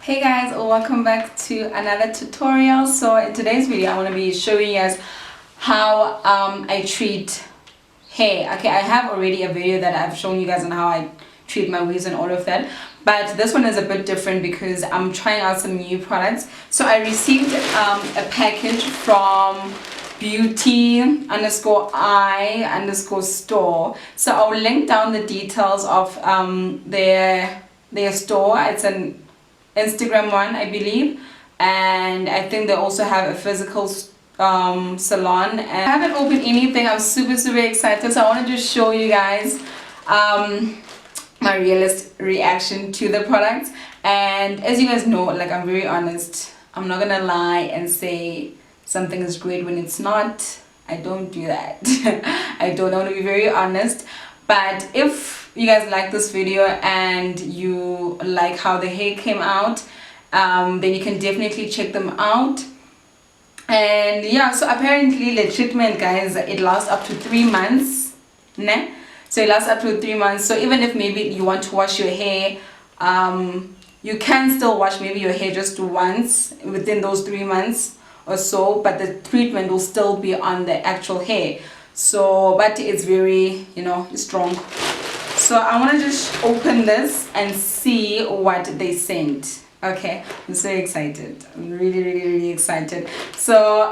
Hey guys, welcome back to another tutorial. So in today's video I want to be showing you guys how I treat hair. Okay, I have already a video that I've shown you guys on how I treat my weaves and all of that, but this one is a bit different because I'm trying out some new products. So I received a package from beauty_I_store. So I'll link down the details of their store. It's an Instagram one, I believe, and I think they also have a physical salon. And I haven't opened anything. I'm super excited, so I wanted to show you guys my realist reaction to the products. And as you guys know, like, I'm very honest. I'm not gonna lie and say something is great when it's not. I don't do that. I want to be very honest. But if you guys like this video and you like how the hair came out, then you can definitely check them out. And yeah, so apparently the treatment, guys, it lasts up to 3 months, ne? So it lasts up to 3 months. So even if maybe you want to wash your hair, you can still wash maybe your hair just once within those 3 months or so, but the treatment will still be on the actual hair. So but it's very, you know, strong. So I want to just open this and see what they sent. Okay, I'm so excited. I'm really excited. So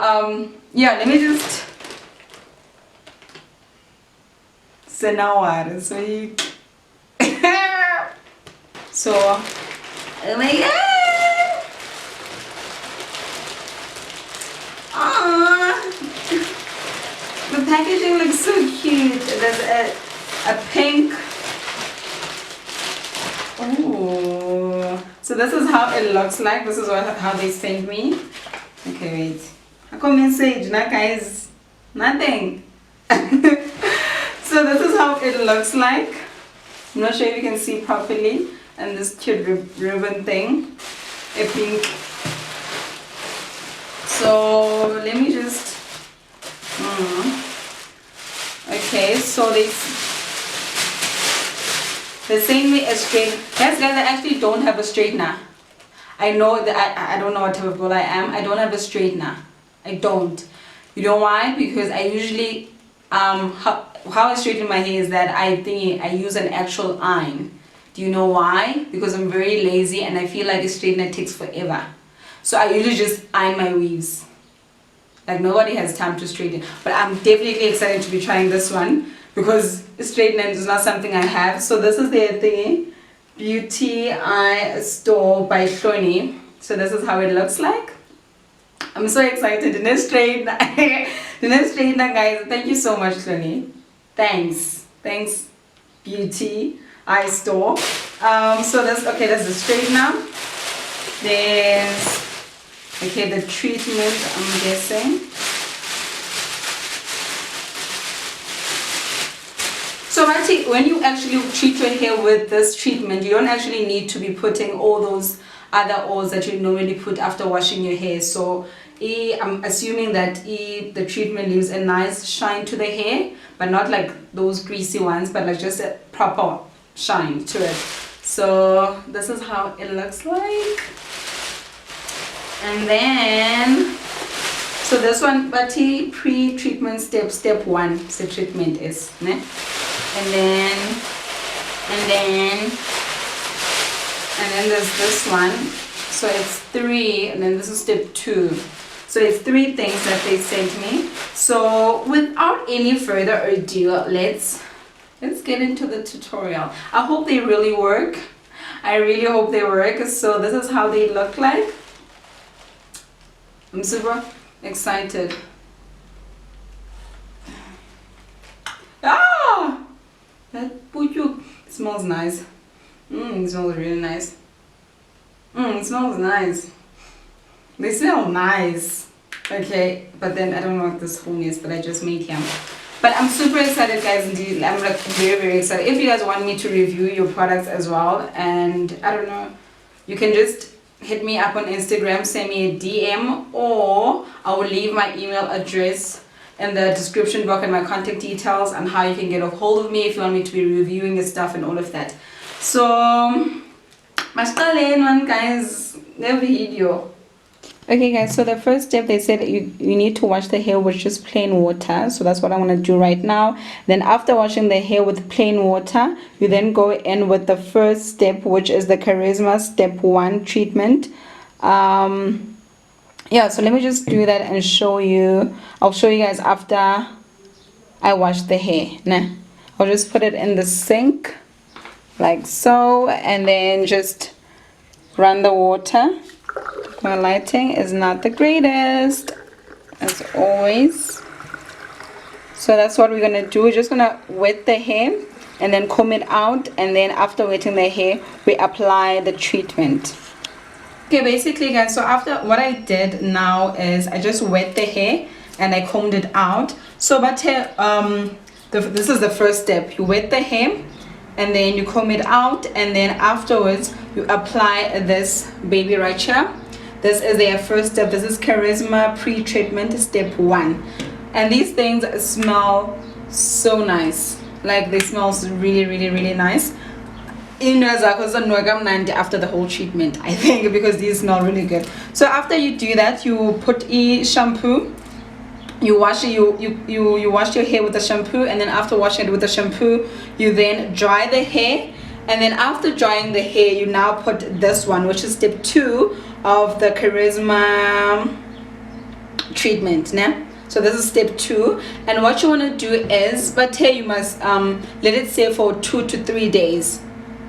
yeah, let me just so now what? So you so oh my god. The packaging looks so cute. There's a pink. Oh, so this is how it looks like. This is how they sent me. Okay, wait. I come message, nah, guys. Nothing. So this is how it looks like. I'm not sure if you can see properly. And this cute ribbon thing, a pink. So let me just. Okay, so they send me a straight. Guys, I actually don't have a straightener. I know that I don't know what type of girl I am. I don't have a straightener. I don't. You know why? Because I usually how I straighten my hair is that I use an actual iron. Do you know why? Because I'm very lazy and I feel like a straightener takes forever. So I usually just iron my weaves. Like, nobody has time to straighten. But I'm definitely excited to be trying this one because straightening is not something I have. So this is their thingy, Beauty Eye Store by Shoni. So this is how it looks like. I'm so excited. The next straightener, guys. Thank you so much, Shoni. Thanks, Beauty Eye Store. So that's the straightener. There's the treatment, I'm guessing. So when you actually treat your hair with this treatment, you don't actually need to be putting all those other oils that you normally put after washing your hair. So I'm assuming that the treatment leaves a nice shine to the hair, but not like those greasy ones, but like just a proper shine to it. So this is how it looks like. And then, so this one, Bati pre-treatment step 1, so treatment is, ne? And then there's this one. So it's 3, and then this is step 2. So it's 3 things that they sent me. So without any further ado, let's get into the tutorial. I hope they really work. I really hope they work. So this is how they look like. I'm super excited. Ah! That puchu smells nice. It smells really nice. It smells nice. They smell nice. Okay, but then I don't know what this whole is, but I just made him. But I'm super excited, guys. Indeed, I'm like very excited. If you guys want me to review your products as well, and I don't know, you can just hit me up on Instagram, send me a DM, or I will leave my email address in the description box and my contact details and how you can get a hold of me if you want me to be reviewing your stuff and all of that. So, guys, the video. Okay guys, so the first step they said you need to wash the hair with just plain water. So that's what I'm going to do right now. Then after washing the hair with plain water, you then go in with the first step, which is the Charisma Step 1 treatment. Yeah, so let me just do that and show you. I'll show you guys after I wash the hair. Nah, I'll just put it in the sink like so, and then just run the water. My lighting is not the greatest as always, so that's what we're gonna do. We're just gonna wet the hair and then comb it out, and then after wetting the hair we apply the treatment. Okay, basically guys, so after what I did now is I just wet the hair and I combed it out. So but this is the first step. You wet the hair and then you comb it out, and then afterwards you apply this baby right here. This is their first step. This is Charisma pre-treatment step 1, and these things smell so nice. Like they smell really nice. After the whole treatment, I think, because these smell really good. So after you do that, you put shampoo. You wash you wash your hair with the shampoo, and then after washing it with the shampoo, you then dry the hair, and then after drying the hair, you now put this one, which is step 2 of the Charisma treatment. Now, so this is step 2, and what you want to do is, but here you must let it stay for 2 to 3 days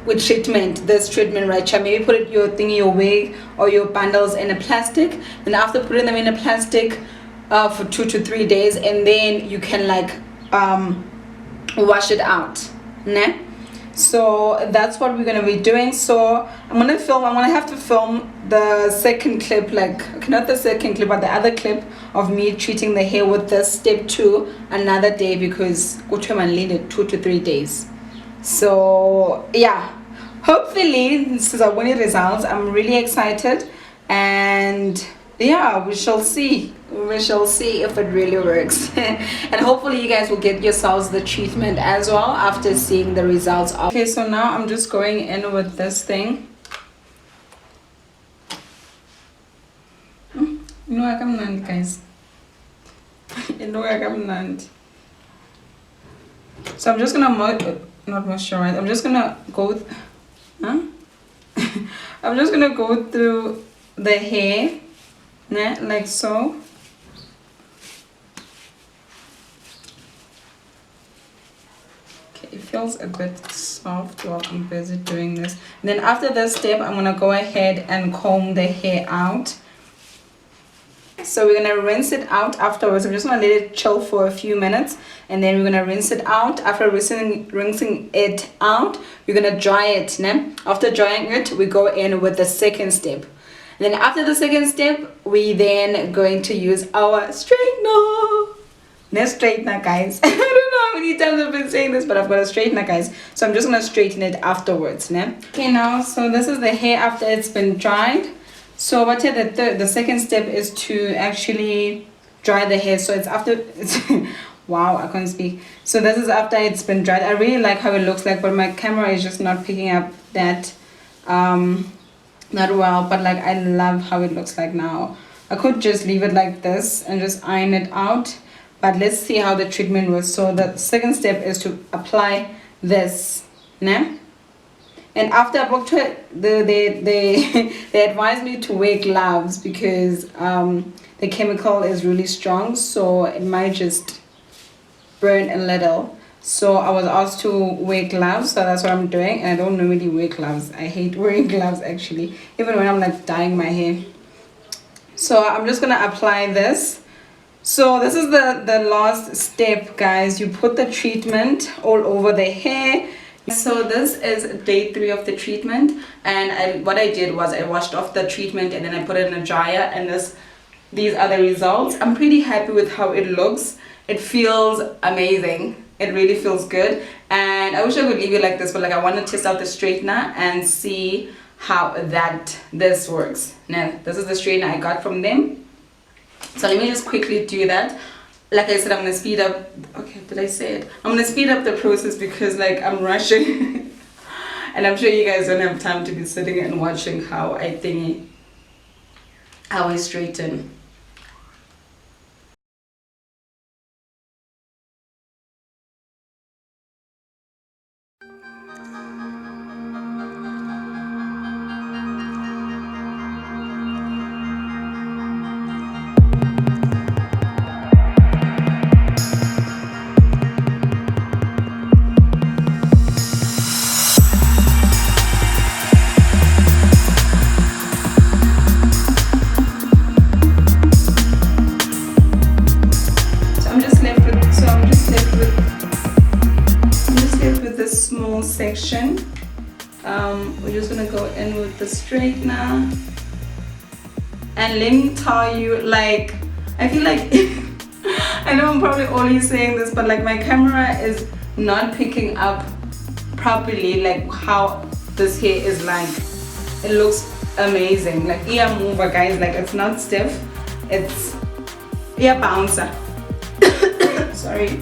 with treatment. This treatment right here, maybe put your wig or your bundles in a plastic, and after putting them in a plastic for 2 to 3 days, and then you can like wash it out. Né? So that's what we're gonna be doing. So I'm gonna have to film the second clip, like, okay, not the second clip but the other clip of me treating the hair with this step 2 another day, because I needed 2 to 3 days. So yeah, hopefully this is a winning results. I'm really excited, and yeah, we shall see if it really works. And hopefully you guys will get yourselves the treatment as well after seeing the results. Okay, so now I'm just going in with this thing. You know I come nand, guys. You know I come nand. So I'm just gonna not moisturize. I'm just gonna go I'm just gonna go through the hair, like so. Okay, it feels a bit soft while I'm busy doing this. And then after this step, I'm gonna go ahead and comb the hair out. So we're gonna rinse it out afterwards. I'm just gonna let it chill for a few minutes, and then we're gonna rinse it out. After rinsing it out, we're gonna dry it. After drying it, we go in with the second step. And then after the second step, we then going to use our straightener. Straightener, guys. I don't know how many times I've been saying this, but I've got a straightener, guys. So I'm just gonna straighten it afterwards. Okay, now so this is the hair after it's been dried. So what the second step is to actually dry the hair. So it's after wow, I can't speak. So this is after it's been dried. I really like how it looks like, but my camera is just not picking up that not well. But like, I love how it looks like now. I could just leave it like this and just iron it out, but let's see how the treatment was. So the second step is to apply this. And after I booked it, they advised me to wear gloves because the chemical is really strong, so it might just burn a little. So I was asked to wear gloves, so that's what I'm doing. And I don't normally wear gloves. I hate wearing gloves, actually, even when I'm like dyeing my hair. So I'm just gonna apply this. So this is the last step, guys. You put the treatment all over the hair. So this is day 3 of the treatment, and what I did was I washed off the treatment and then I put it in a dryer, and these are the results. I'm pretty happy with how it looks. It feels amazing. It really feels good, and I wish I could leave it like this, but like I want to test out the straightener and see how this works. Now this is the straightener I got from them, so let me just quickly do that. Like I said, I'm gonna speed up. Okay, did I say it? I'm gonna speed up the process because like I'm rushing and I'm sure you guys don't have time to be sitting and watching how I thingy how I straighten. Small section. We're just gonna go in with the straightener, and let me tell you, like, I feel like I know I'm probably always saying this, but like my camera is not picking up properly like how this hair is. Like, it looks amazing, like ear mover, guys. Like, it's not stiff, it's ear bouncer. Sorry.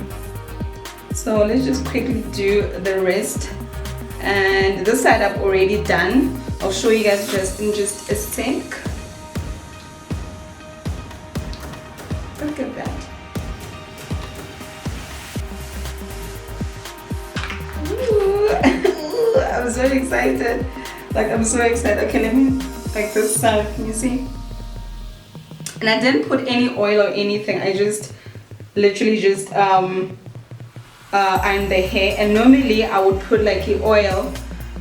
So let's just quickly do the rest, and this side I've already done. I'll show you guys just in just a sec. Look at that. Ooh, I'm so excited. Like, I'm so excited. Okay, let me, like, this side, can you see? And I didn't put any oil or anything. I just literally just iron the hair, and normally I would put like the oil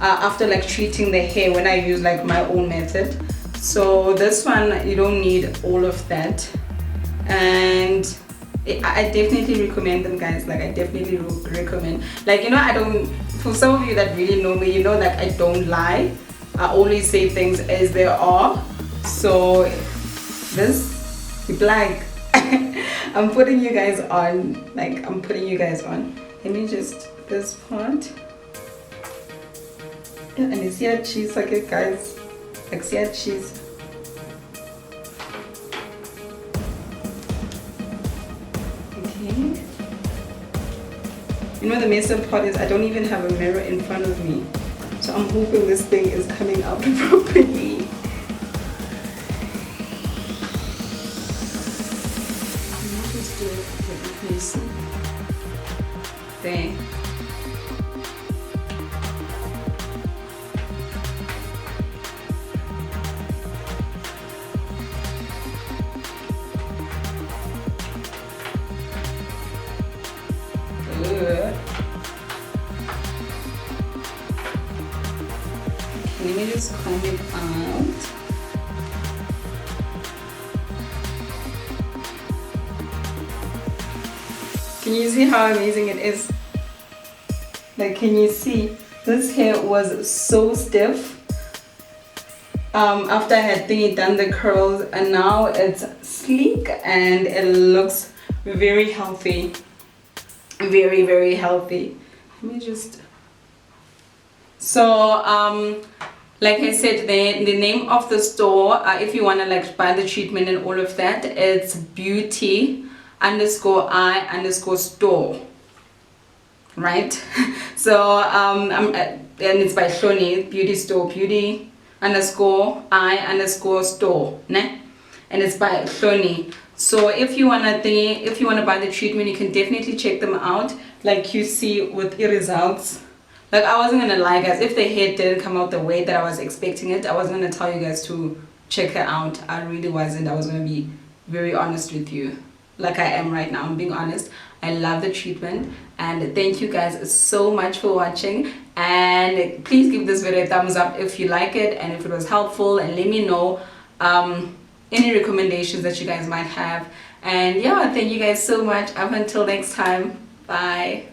after like treating the hair when I use like my own method. So this one you don't need all of that, and I definitely recommend them, guys. Like, I definitely recommend, like, you know, I don't, for some of you that really know me, you know that I don't lie. I always say things as they are. So this, like, I'm putting you guys on, like, I'm putting you guys on. Let me just, this part. Yeah, and it's here cheese, okay, guys. Like, here cheese. Okay. You know, the messed up part is I don't even have a mirror in front of me. So I'm hoping this thing is coming out properly. There. Good. Let me just comb it out. Can you see how amazing it is? Like, can you see? This hair was so stiff after I had done the curls, and now it's sleek and it looks very healthy. Very, very healthy. Let me just... So, like I said, the name of the store, if you want to like buy the treatment and all of that, it's beauty_I_store, right? So and it's by Shoni, beauty store, beauty_I_store, ne? And it's by Shoni. So if you wanna buy the treatment, you can definitely check them out. Like, you see with the results. Like, I wasn't gonna lie, guys, if the hair didn't come out the way that I was expecting it, I wasn't gonna tell you guys to check her out. I really wasn't. I was gonna be very honest with you, like I am right now. I'm being honest. I love the treatment, and thank you guys so much for watching, and please give this video a thumbs up if you like it and if it was helpful, and let me know any recommendations that you guys might have. And yeah, thank you guys so much. Up until next time, bye.